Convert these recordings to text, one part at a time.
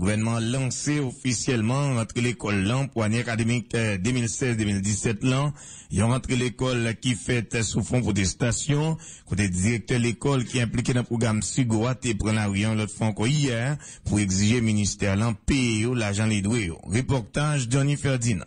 gouvernement lancé officiellement entre l'école là pour l'année académique 2016-2017 là. Ils ont rentré l'école qui fait sous fond protestation. Côté directeur de l'école qui est impliqué dans le programme Sugoat et prend la rue l'autre fois encore hier pour exiger ministère là payer l'argent les doués. Reportage Johnny Ferdinand.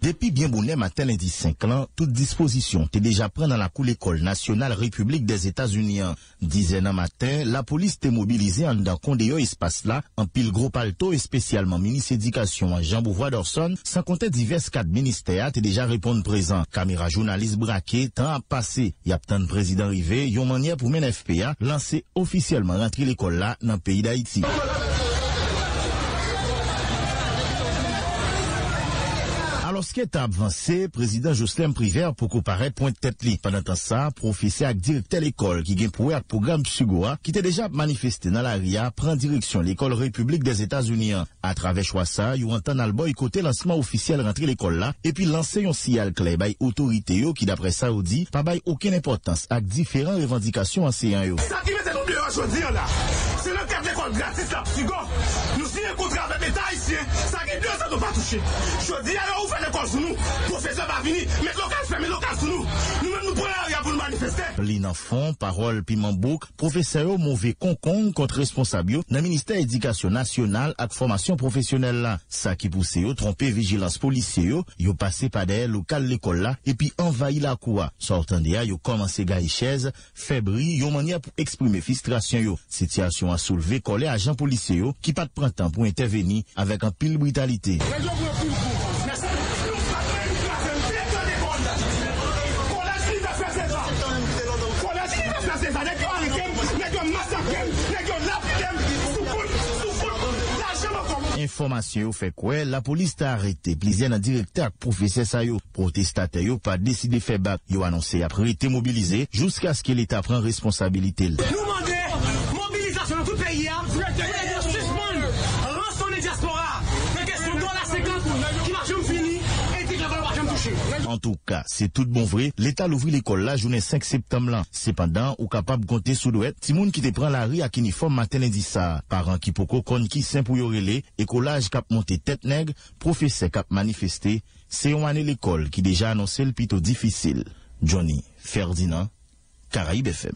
Depuis bien bonnet matin lundi 5 ans, toute disposition était déjà prise dans la cour l'école nationale République des États-Unis. 10 ans matin, la police était mobilisée en dans condéo espace là, en pile gros palto et spécialement ministre éducation Jean Bouvois d'Orson, sans compter divers cadres ministères étaient déjà répondre présent. Caméra journaliste braqué, temps à passer. Y a tant de président arrivé, yon manière pour mener FPA lancer officiellement rentrer l'école là dans le pays d'Haïti. Alors, ce qui est avancé, président Jocelyn Privert pour comparaître point de tête li. Pendant ça, professeur et directeur l'école qui gagne pour programme Sugoa, qui était déjà manifesté dans la RIA, prend direction l'école République des États-Unis. À travers choix ça, you entend al boy côté lancement officiel rentrer l'école là, et puis lancer un signal clair by autorité yo, qui d'après Saoudi, pas bay aucune importance avec différentes revendications enseignants yo. Ça qui met nous bureau aujourd'hui là, c'est le cadre d'école gratis là, Sugo. Nous signons un contrat avec l'État haïtien, ça qui 2 ans nous pas touché. Je dis alors où fait l'école sur nous, professeur va venir, mais local fermé local sur nous. Nous-mêmes nous prenons rien pour nous manifester. L'in fond, parole piment bouc, professeur mauvais concon contre responsable yo, dans ministère éducation nationale et formation professionnelle là. Ça qui pousse yo tromper vigilance policier yo passé par derrière local l'école là et puis envahi la cour. Sortant de là, yo commencé gailler chaise, fébrile, yo manière pour exprimer frustration yo. Situation a soulevé collé agent policier yo qui pas de printemps pour intervenir avec un pile brutalité. Information fait quoi la police t'a arrêté plusieurs directeurs professeur ça yo protestataire yo pas décidé faire bac yo annoncé après été mobilisé jusqu'à ce que l'état prenne responsabilité. Nous demandons mobilisation dans tout le pays suspendre rançon les diaspora mais question de la 50 qui marche fini et qui va pas toucher. En tout cas, c'est tout bon vrai, l'état l'ouvrit l'école la journée 5 septembre là. Cependant, ou capable de compter sous douette, si moun qui te prend la rue à uniforme matin lundi ça, parents qui poko kon qui saint pour yorele, écolage cap monter tête nègre, professeur cap manifester, c'est une année l'école qui déjà annoncé le plutôt difficile. Johnny Ferdinand, Caraïbes FM.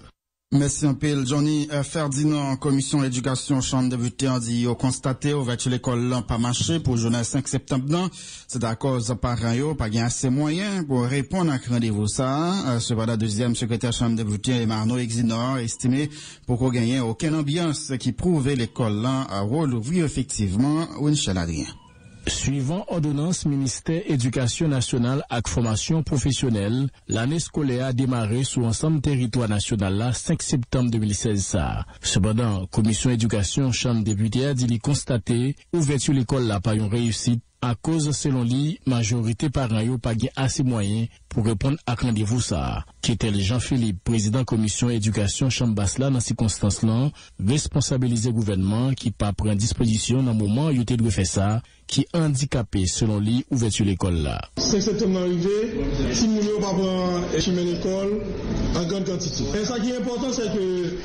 Merci un peu, Johnny Ferdinand, commission éducation, chambre député, on dit, au constaté, ouverture l'école là, pas marché pour journée 5 septembre, non. C'est à cause parents yo, pas gain assez moyens pour répondre à rendez-vous ça. Cependant, deuxième secrétaire chambre député, Emmanuel Exinor, estimé pour qu'on gagne aucune ambiance qui prouve l'école là, à rôle ouvrir effectivement, ou Inch'Allah rien. Suivant ordonnance ministère éducation nationale et formation professionnelle, l'année scolaire a démarré sur ensemble territoire national là 5 septembre 2016 ça. Cependant, commission éducation chambre député a dit li constater ouverture l'école là pas une réussite à cause selon lui majorité parents yo pas gain assez moyens pour répondre à rendez-vous ça. Qui était Jean-Philippe, président commission éducation chambre basse là dans circonstances là, responsabiliser gouvernement qui pas prend disposition dans moment où il doit faire ça, qui handicapé selon lui ouverture l'école là. 5 septembre arrivé, si nous ne pas prendre chemin l'école en grande quantité. Et ça qui est important c'est que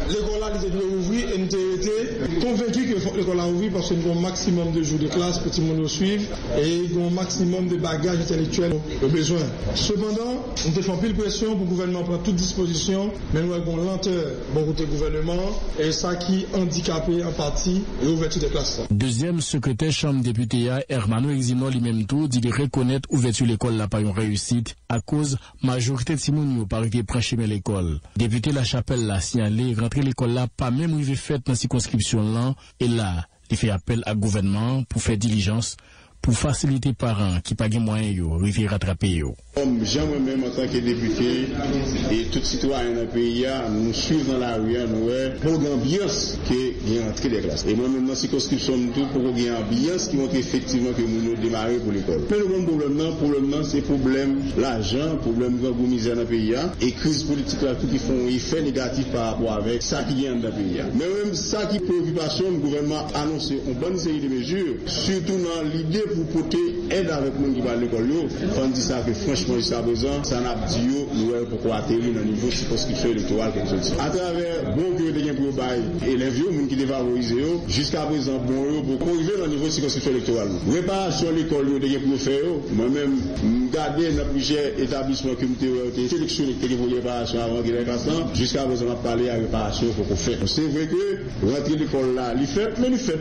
l'école là doit ouvrir et nous été convaincus que l'école a ouvert parce que nous avons un maximum de jours de classe pour tout le monde suivre et nous avons un maximum de bagages intellectuels au besoin. Cependant, nous devons pile pression pour le gouvernement prendre toute disposition, mais nous avons lenteur bon côté gouvernement et ça qui handicapé en partie l'ouverture des classes. Deuxième secrétaire chambre député Hermano Exino lui-même tout dit de reconnaître ouverture l'école là pas une réussite à cause majorité de Simonio par été prêcher l'école. Député La Chapelle l'a signalé rentrer l'école là pas même arrivé fait dans circonscription là et là il fait appel à gouvernement pour faire diligence pour faciliter parents qui pas de moyens yo river rattraper yo. Comme moi-même en tant que député et tout citoyen dans le pays, nous suivons dans la rue, nous pour l'ambiance qui est entrée des classes. Et moi-même dans la circonscription, tout pour qu'il y ait une ambiance qui montre effectivement que nous démarrer pour l'école. Mais le grand problème, c'est problème l'argent, problème de misère dans le pays et crise politique là, tout qui font effet négatif par rapport avec ça qui vient dans le pays. Mais même ça qui préoccupation, le gouvernement a annoncé une bonne série de mesures, surtout dans l'idée pour porter aide avec les gens qui parlent l'école. On dit ça que franchement, jusqu'à présent, ça n'a pas dit nous pourquoi atterrir dans le niveau circonscription électorale comme ça. À travers bon que de pour bail élèves, les gens qui défavorisent, jusqu'à présent, bon, pour arriver dans le niveau circonscription électorale. Réparation l'école, de pour faire, moi-même, garder dans plusieurs établissements que nous sélectionnés pour réparation avant qu'il y ait jusqu'à présent, on a parlé à réparation pour qu'on fait. C'est vrai que rentrer l'école là, il fait pour les gens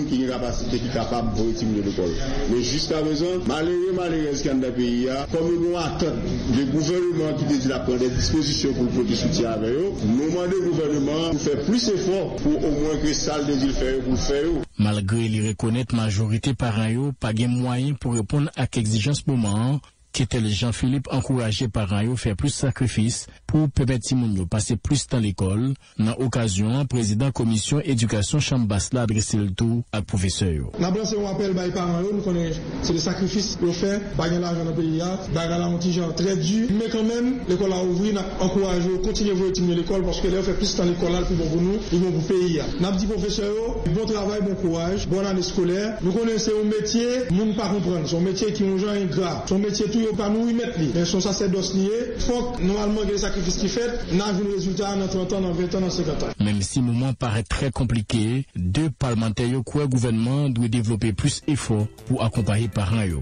qui ont une capacité qui est capable de retirer l'école. Mais jusqu'à présent, malheureusement, qu'il y a dans le pays, comme nous attendons le gouvernement qui dit prendre des dispositions pour le soutien avec eux, nous demandons au gouvernement de faire plus d'efforts pour au moins que ça le désir faire pour le faire. Malgré les reconnaître majorité parents, pas de moyens pour répondre à l'exigence moment. Qu'était Jean-Philippe encouragé parents à faire plus de sacrifices pour permettre Timounio passer plus dans l'école. Dans l'occasion, président commission éducation Chambasla adressé le tout à professeur. N'a lancé un appel par les parents, nous connaissons, c'est des sacrifices qu'on fait, pas de l'argent dans le pays, bagarre un petit genre très dur, mais quand même, l'école a ouvert, n'a encouragé, continuer à retirer l'école parce que là, on fait plus dans l'école là, plus bon pour nous, ils vont pour le pays. N'a dit professeur, bon travail, bon courage, bonne année scolaire. Nous connaissons un métier, nous ne pas comprendre, son métier qui est un genre ingrat, son métier tout pas nous y mettre mais son sacerdoce lié faut que normalement que les sacrifices qui fait n'a vu le résultat dans 30 ans dans 20 ans dans 50 ans. Même si le moment paraît très compliqué, deux parlementaires quoi gouvernement doit développer plus d'efforts pour accompagner parents yo.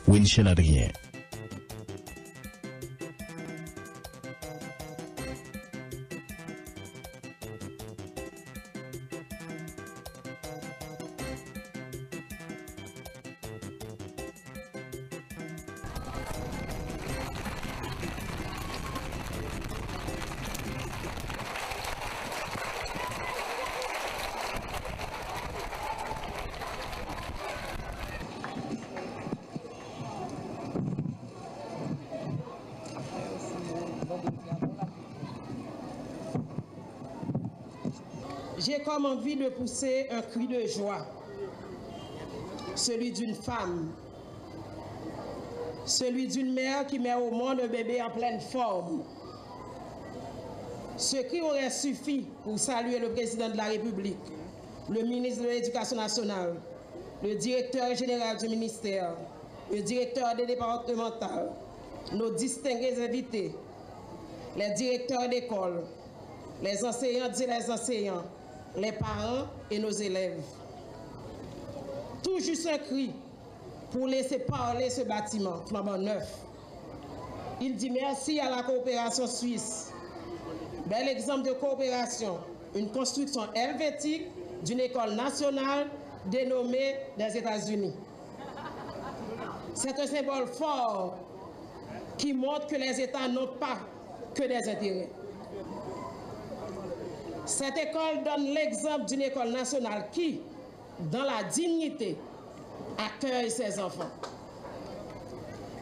Winchell Adrien. J'ai comme envie de pousser un cri de joie, celui d'une femme, celui d'une mère qui met au monde un bébé en pleine forme. Ce cri aurait suffi pour saluer le président de la République, le ministre de l'Éducation nationale, le directeur général du ministère, le directeur des départementales, nos distingués invités, les directeurs d'école, les enseignantes et les enseignants, les parents et nos élèves. Tout juste un cri pour laisser parler ce bâtiment flambant neuf. Il dit merci à la coopération suisse. Bel exemple de coopération, une construction helvétique d'une école nationale dénommée des États-Unis. C'est un symbole fort qui montre que les États n'ont pas que des intérêts. Cette école donne l'exemple d'une école nationale qui, dans la dignité, accueille ses enfants.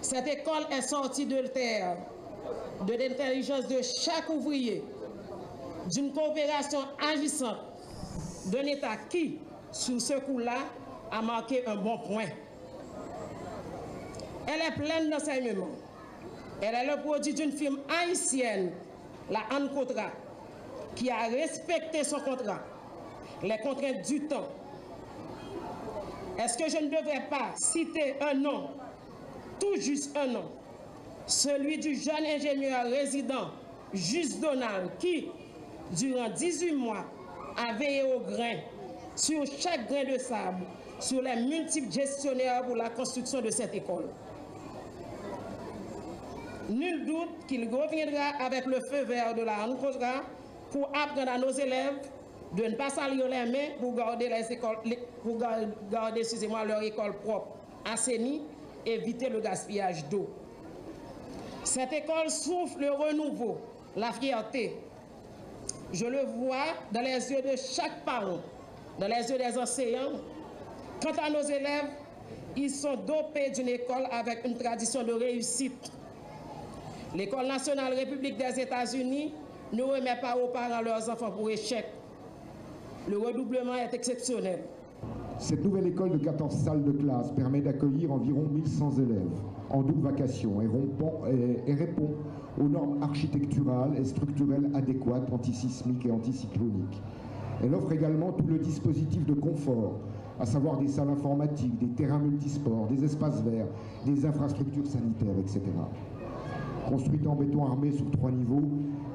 Cette école est sortie de terre, de l'intelligence de chaque ouvrier, d'une coopération agissante, d'un État qui, sous ce coup-là, a marqué un bon point. Elle est pleine d'enseignements. Elle est le produit d'une firme haïtienne, la Ancotra, qui a respecté son contrat, les contraintes du temps. Est-ce que je ne devrais pas citer un nom, tout juste un nom, celui du jeune ingénieur résident Juste Donald qui, durant 18 mois, a veillé au grain, sur chaque grain de sable, sur les multiples gestionnaires pour la construction de cette école. Nul doute qu'il reviendra avec le feu vert de la Ancotra pour apprendre à nos élèves de ne pas salir les mains pour garder leur école propre, assainie, et éviter le gaspillage d'eau. Cette école souffle le renouveau, la fierté. Je le vois dans les yeux de chaque parent, dans les yeux des enseignants. Quant à nos élèves, ils sont dopés d'une école avec une tradition de réussite. L'École nationale République des États-Unis ne remet pas aux parents leurs enfants pour échec. Le redoublement est exceptionnel. Cette nouvelle école de 14 salles de classe permet d'accueillir environ 1100 élèves en double vacation et répond aux normes architecturales et structurelles adéquates, antisismiques et anticycloniques. Elle offre également tout le dispositif de confort à savoir des salles informatiques, des terrains multisports, des espaces verts, des infrastructures sanitaires, etc. Construite en béton armé sur 3 niveaux,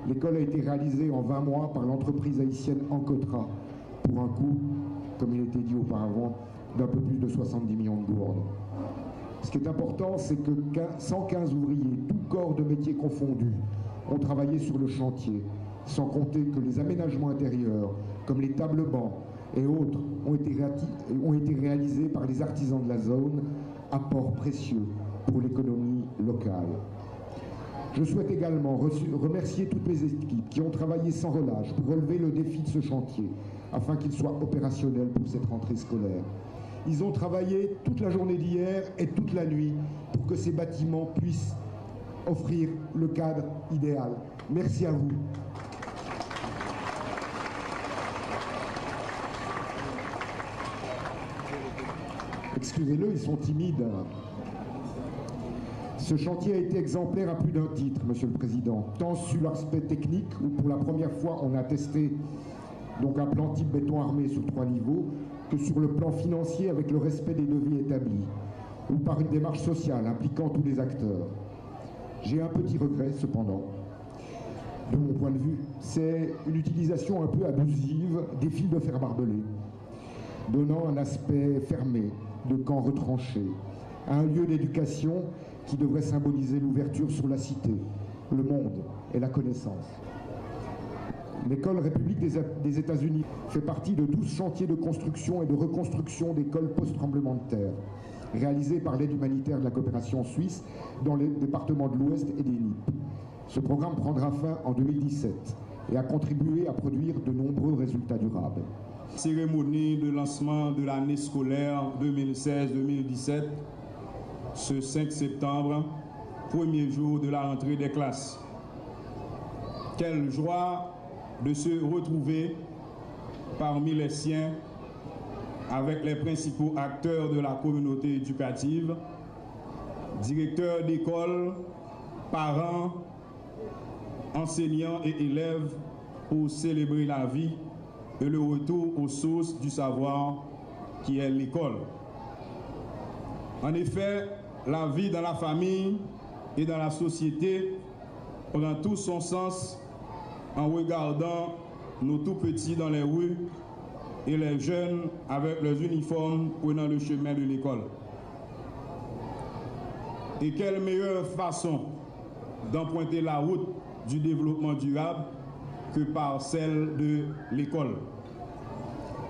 l'école a été réalisée en 20 mois par l'entreprise haïtienne Encotra pour un coût, comme il était dit auparavant, d'un peu plus de 70 millions de gourdes. Ce qui est important, c'est que 115 ouvriers, tous corps de métiers confondus, ont travaillé sur le chantier, sans compter que les aménagements intérieurs, comme les tables bancs et autres, ont été réalisés par les artisans de la zone, apport précieux pour l'économie locale. Je souhaite également remercier toutes mes équipes qui ont travaillé sans relâche pour relever le défi de ce chantier, afin qu'il soit opérationnel pour cette rentrée scolaire. Ils ont travaillé toute la journée d'hier et toute la nuit pour que ces bâtiments puissent offrir le cadre idéal. Merci à vous. Excusez-le, ils sont timides. Ce chantier a été exemplaire à plus d'un titre, Monsieur le Président, tant sur l'aspect technique, où pour la première fois on a testé donc un plan type béton armé sur 3 niveaux, que sur le plan financier avec le respect des devis établis, ou par une démarche sociale impliquant tous les acteurs. J'ai un petit regret cependant, de mon point de vue, c'est une utilisation un peu abusive des fils de fer barbelés, donnant un aspect fermé, de camp retranché, à un lieu d'éducation qui devrait symboliser l'ouverture sur la cité, le monde et la connaissance. L'école République des États-Unis fait partie de 12 chantiers de construction et de reconstruction d'écoles post-tremblement de terre, réalisés par l'aide humanitaire de la coopération suisse dans les départements de l'Ouest et des NIP. Ce programme prendra fin en 2017 et a contribué à produire de nombreux résultats durables. Cérémonie de lancement de l'année scolaire 2016-2017, ce 5 septembre, premier jour de la rentrée des classes. Quelle joie de se retrouver parmi les siens avec les principaux acteurs de la communauté éducative, directeurs d'école, parents, enseignants et élèves pour célébrer la vie et le retour aux sources du savoir qui est l'école. En effet, la vie dans la famille et dans la société prend tout son sens en regardant nos tout petits dans les rues et les jeunes avec leurs uniformes prenant le chemin de l'école. Et quelle meilleure façon d'emprunter la route du développement durable que par celle de l'école.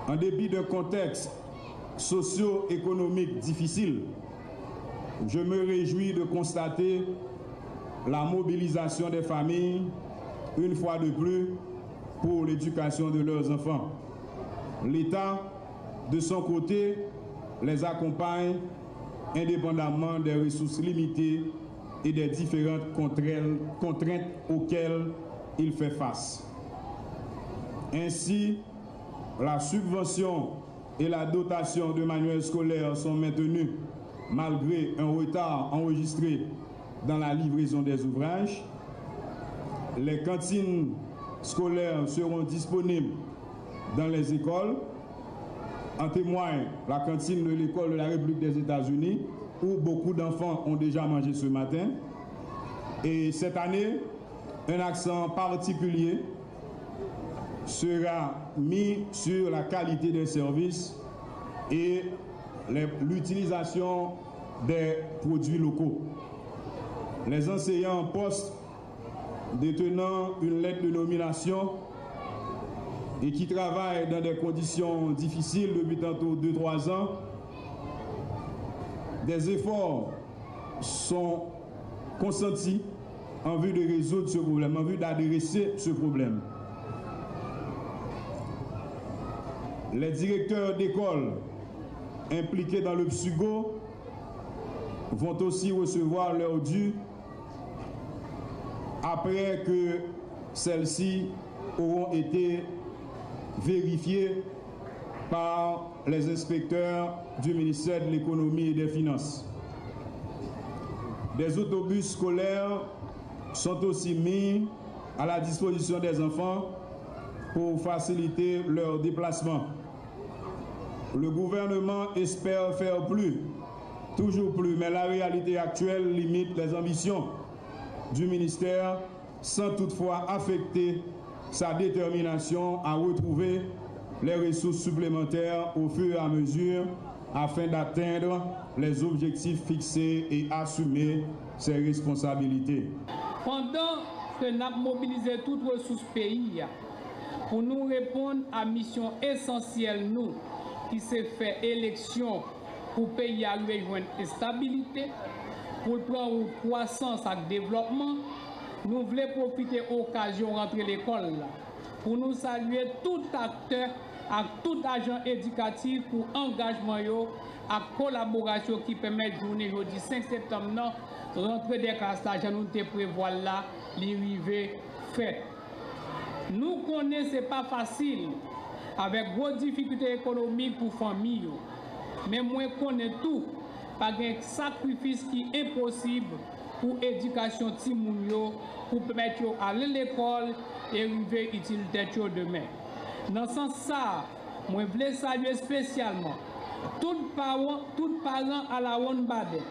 En dépit d'un contexte socio-économique difficile, je me réjouis de constater la mobilisation des familles, une fois de plus, pour l'éducation de leurs enfants. L'État, de son côté, les accompagne indépendamment des ressources limitées et des différentes contraintes auxquelles il fait face. Ainsi, la subvention et la dotation de manuels scolaires sont maintenues malgré un retard enregistré dans la livraison des ouvrages. Les cantines scolaires seront disponibles dans les écoles. En témoigne la cantine de l'école de la République des États-Unis, où beaucoup d'enfants ont déjà mangé ce matin. Et cette année, un accent particulier sera mis sur la qualité des services et l'utilisation des produits locaux. Les enseignants en poste détenant une lettre de nomination et qui travaillent dans des conditions difficiles depuis tantôt 2-3 ans, des efforts sont consentis en vue de résoudre ce problème, en vue d'adresser ce problème. Les directeurs d'école impliqués dans le PSUGO vont aussi recevoir leur dû après que celles-ci auront été vérifiées par les inspecteurs du ministère de l'Économie et des Finances. Des autobus scolaires sont aussi mis à la disposition des enfants pour faciliter leur déplacement. Le gouvernement espère faire plus, toujours plus, mais la réalité actuelle limite les ambitions du ministère sans toutefois affecter sa détermination à retrouver les ressources supplémentaires au fur et à mesure afin d'atteindre les objectifs fixés et assumer ses responsabilités. Pendant que nous avons mobilisé toutes les ressources pays pour nous répondre à la mission essentielle nous, qui s'est fait élection pour pays arriver à une stabilité, pour prendre une croissance et développement, nous voulons profiter de l'occasion de rentrer à l'école pour nous saluer tout acteur et tout agent éducatif pour engagement et collaboration qui permet de journée jeudi 5 septembre rentrer des classes d'agent nous te prévoir là l'arrivée fait. Nous connaissons pas facile avec gros difficultés économiques pour famille, mais moi connais tout par un sacrifice qui est impossible pour l'éducation Timounio, pour permettre d'aller à l'école et arriver utilité demain. Dans ce sens, je voulais saluer spécialement tous parents à la Wonbade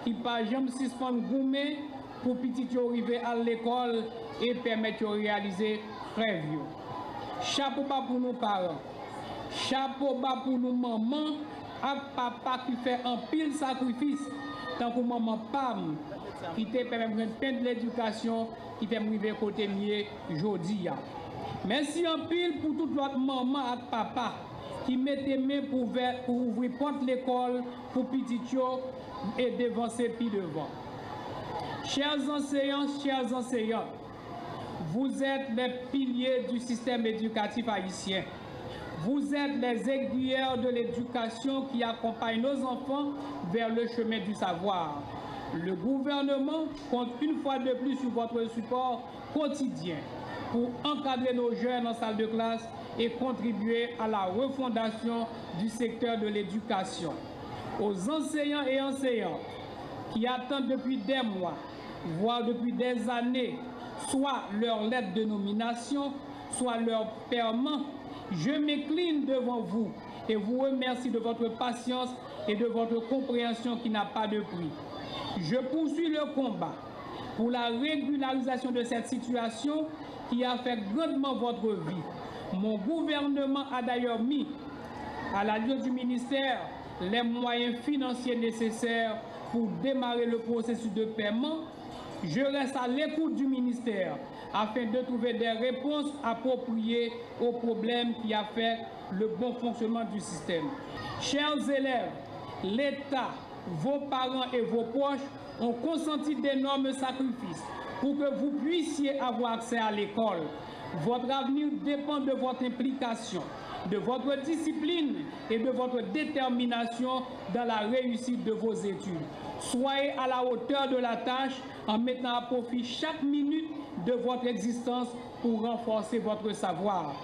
qui par exemple suspendent gourmet pour petit arriver à l'école et permettre de réaliser rêve. Chapeau bas pour nos parents, chapeau bas pour nos mamans et papa qui fait un pile sacrifice tant que maman Pam qui te permet de peindre l'éducation qui fait arriver côté mieux aujourd'hui. Merci en pile pour toute votre maman et papa qui mettez main pour ouvrir porte l'école pour petit et devancer puis devant. Chers enseignants, chers enseignants, vous êtes les piliers du système éducatif haïtien. Vous êtes les aiguilleurs de l'éducation qui accompagnent nos enfants vers le chemin du savoir. Le gouvernement compte une fois de plus sur votre support quotidien pour encadrer nos jeunes en salle de classe et contribuer à la refondation du secteur de l'éducation. Aux enseignants et enseignantes qui attendent depuis des mois, voire depuis des années, soit leur lettre de nomination, soit leur paiement, je m'incline devant vous et vous remercie de votre patience et de votre compréhension qui n'a pas de prix. Je poursuis le combat pour la régularisation de cette situation qui affecte grandement votre vie. Mon gouvernement a d'ailleurs mis à la lieu du ministère les moyens financiers nécessaires pour démarrer le processus de paiement. Je reste à l'écoute du ministère afin de trouver des réponses appropriées aux problèmes qui affectent le bon fonctionnement du système. Chers élèves, l'État, vos parents et vos proches ont consenti d'énormes sacrifices pour que vous puissiez avoir accès à l'école. Votre avenir dépend de votre implication, de votre discipline et de votre détermination dans la réussite de vos études. Soyez à la hauteur de la tâche en mettant à profit chaque minute de votre existence pour renforcer votre savoir.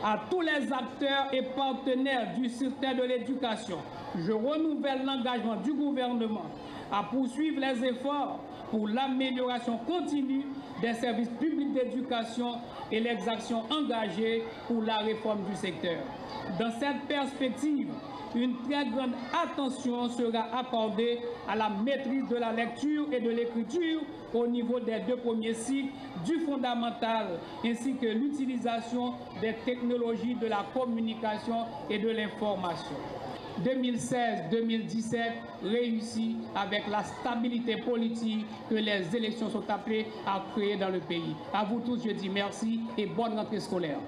À tous les acteurs et partenaires du système de l'éducation, je renouvelle l'engagement du gouvernement à poursuivre les efforts pour l'amélioration continue des services publics d'éducation et les actions engagées pour la réforme du secteur. Dans cette perspective, une très grande attention sera accordée à la maîtrise de la lecture et de l'écriture au niveau des 2 premiers cycles du fondamental, ainsi que l'utilisation des technologies de la communication et de l'information. 2016-2017 réussit avec la stabilité politique que les élections sont appelées à créer dans le pays. À vous tous, je dis merci et bonne rentrée scolaire.